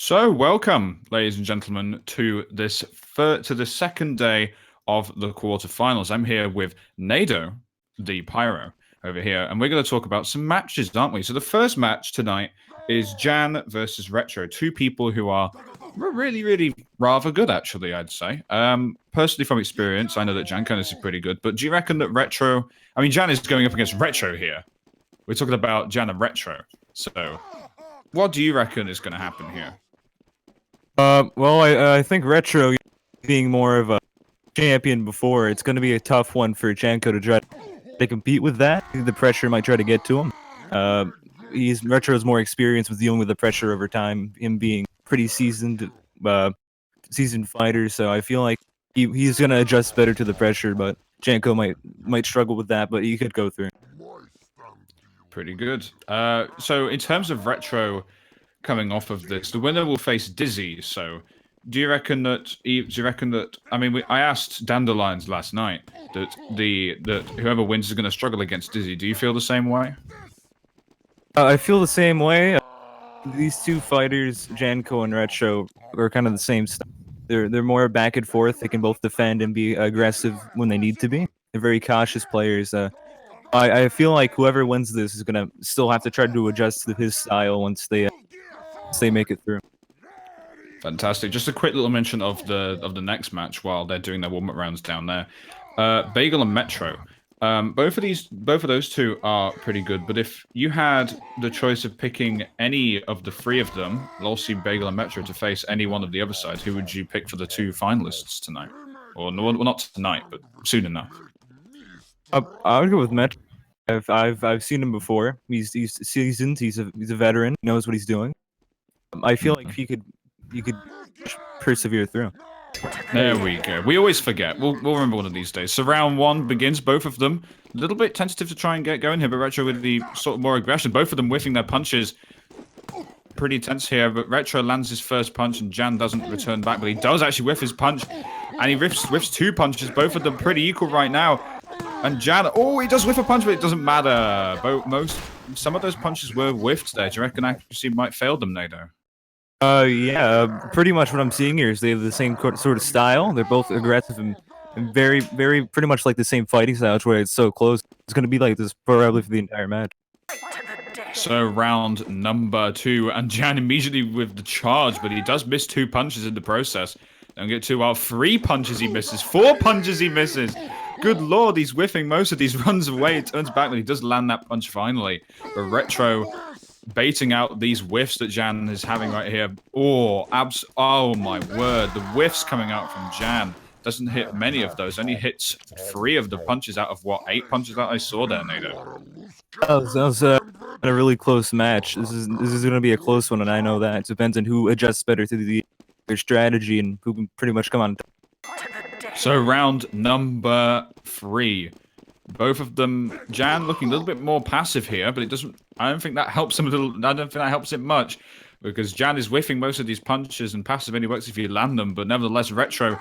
So, welcome, ladies and gentlemen, to the second day of the quarterfinals. I'm here with Nado, the Pyro, over here, and we're going to talk about some matches, aren't we? So, the first match tonight is Jan versus Retro, two people who are really rather good, actually. I'd say. Personally, from experience, I know that Jan kind of is pretty good, but do you reckon that Retro? I mean, Jan is going up against Retro here. We're talking about Jan and Retro. So, what do you reckon is going to happen here? Well, I think Retro being more of a champion before, it's going to be a tough one for Janko to try to compete with that. The pressure might try to get to him. Retro's more experienced with dealing with the pressure over time, him being pretty seasoned fighter, so I feel like he's going to adjust better to the pressure, but Janko might struggle with that, but he could go through. Pretty good. So in terms of Retro coming off of this, the winner will face Dizzy. So do you reckon that? I mean, I asked Dandelions last night that whoever wins is going to struggle against Dizzy. Do you feel the same way? I feel the same way. These two fighters, Janko and Retro, are kind of the same style. They're more back and forth. They can both defend and be aggressive when they need to be. They're very cautious players. I feel like whoever wins this is gonna still have to try to adjust to his style once they make it through. Fantastic. Just a quick little mention of the next match while they're doing their warm-up rounds down there. Bagel and Metro. Both of those two are pretty good. But if you had the choice of picking any of the three of them, Lossie, Bagel, and Metro, to face any one of the other sides, who would you pick for the two finalists tonight? Or no, well, not tonight, but soon enough. I would go with Metro. I've seen him before. He's seasoned. He's a veteran. He knows what he's doing. I feel like he could persevere through. There we go. We always forget. We'll remember one of these days. So round one begins. Both of them a little bit tentative to try and get going here, but Retro with the sort of more aggression. Both of them whiffing their punches. Pretty tense here, but Retro lands his first punch and Jan doesn't return back, but he does actually whiff his punch, and he whiffs two punches. Both of them pretty equal right now. And Jan, oh, he does whiff a punch, but it doesn't matter. Some of those punches were whiffed there. Do you reckon accuracy might fail them, Nado? Yeah, pretty much what I'm seeing here is they have the same sort of style. They're both aggressive and very pretty much like the same fighting style, where it's so close. It's going to be like this probably for the entire match. So round number 2, and Jan immediately with the charge, but he does miss 2 punches in the process. Don't get too well. 3 punches he misses, 4 punches he misses. Good lord, he's whiffing most of these, runs away, turns back, but he does land that punch finally. But Retro baiting out these whiffs that Jan is having right here. Oh my word, the whiffs coming out from Jan. Doesn't hit many of those, only hits 3 of the punches out of what, 8 punches that I saw there, Nado? That was a really close match. This is going to be a close one, and I know that. It depends on who adjusts better to their strategy and who can pretty much come on. So round number 3. Both of them, Jan looking a little bit more passive here, but it doesn't. I don't think that helps him a little. I don't think that helps him much, because Jan is whiffing most of these punches, and passive only works if you land them. But nevertheless, Retro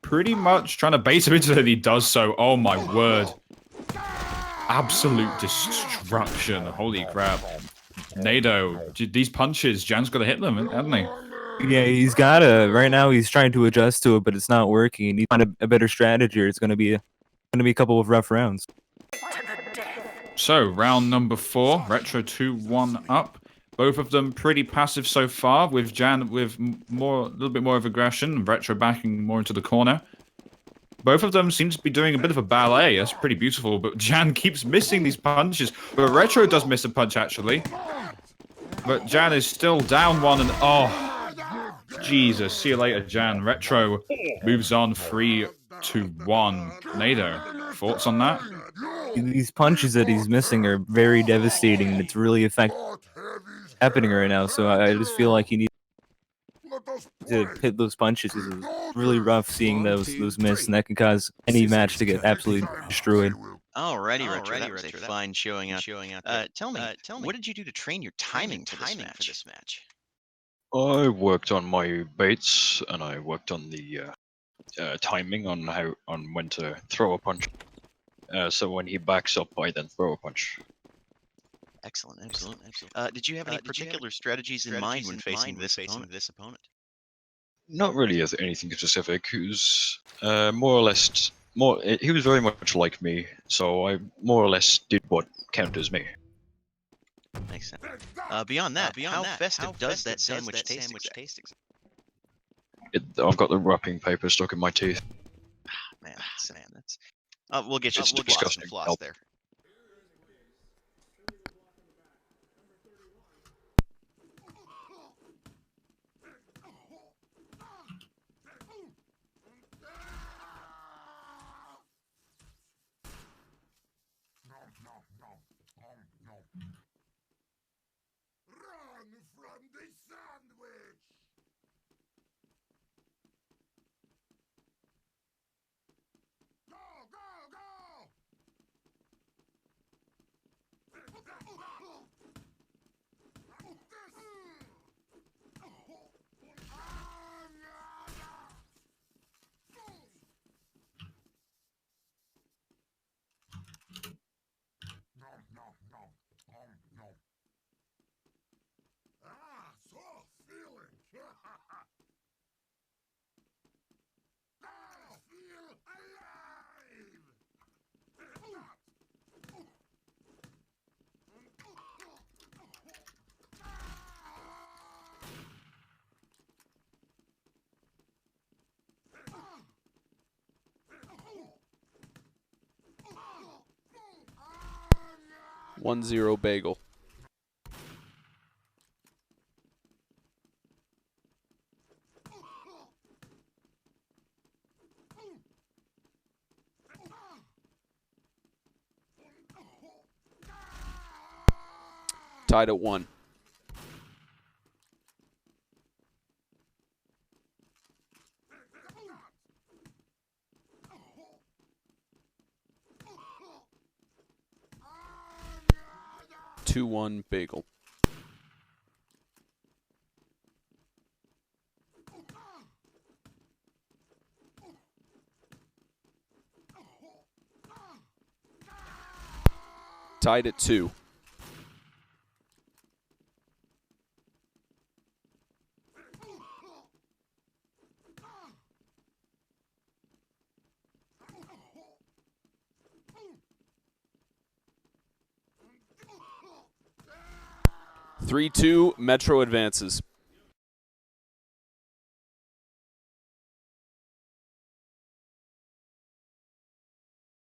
pretty much trying to bait him into it. He does so. Oh my word! Absolute destruction. Holy crap! Nado, these punches, Jan's got to hit them, hasn't he? Yeah, he's gotta. Right now, he's trying to adjust to it, but it's not working. He needs to find a better strategy, or it's going to be a couple of rough rounds. So, round number 4, Retro 2-1 up. Both of them pretty passive so far, with Jan with a little bit more of aggression, and Retro backing more into the corner. Both of them seem to be doing a bit of a ballet. That's pretty beautiful, but Jan keeps missing these punches. But Retro does miss a punch, actually. But Jan is still down 1, and oh, Jesus. See you later, Jan. Retro moves on 3-1. Nado, thoughts on that? These punches that he's missing are very devastating, and it's really happening right now. So I just feel like he needs to hit those punches. It's really rough seeing those miss, and that can cause any match to get absolutely destroyed. Alrighty, Retro. That was a fine showing out. Tell me, what did you do to train your timing for this match? I worked on my baits, and I worked on the timing on when to throw a punch. So when he backs up, I then throw a punch. Excellent. Did you have any particular strategies in mind when facing this opponent? Not really as anything specific. He was more or less he was very much like me, so I more or less did what counters me. Makes sense. Beyond that, how festive does that sandwich taste exactly? I've got the wrapping paper stuck in my teeth. Man, that's. We'll get you It's some disgusting. floss there. Run from the sandwich! Go, go, go! Ah, so feeling! I feel alive! 1-0 bagel. Tied at 1. Two 1 bagel. Tied at 2. Three 2 Metro advances.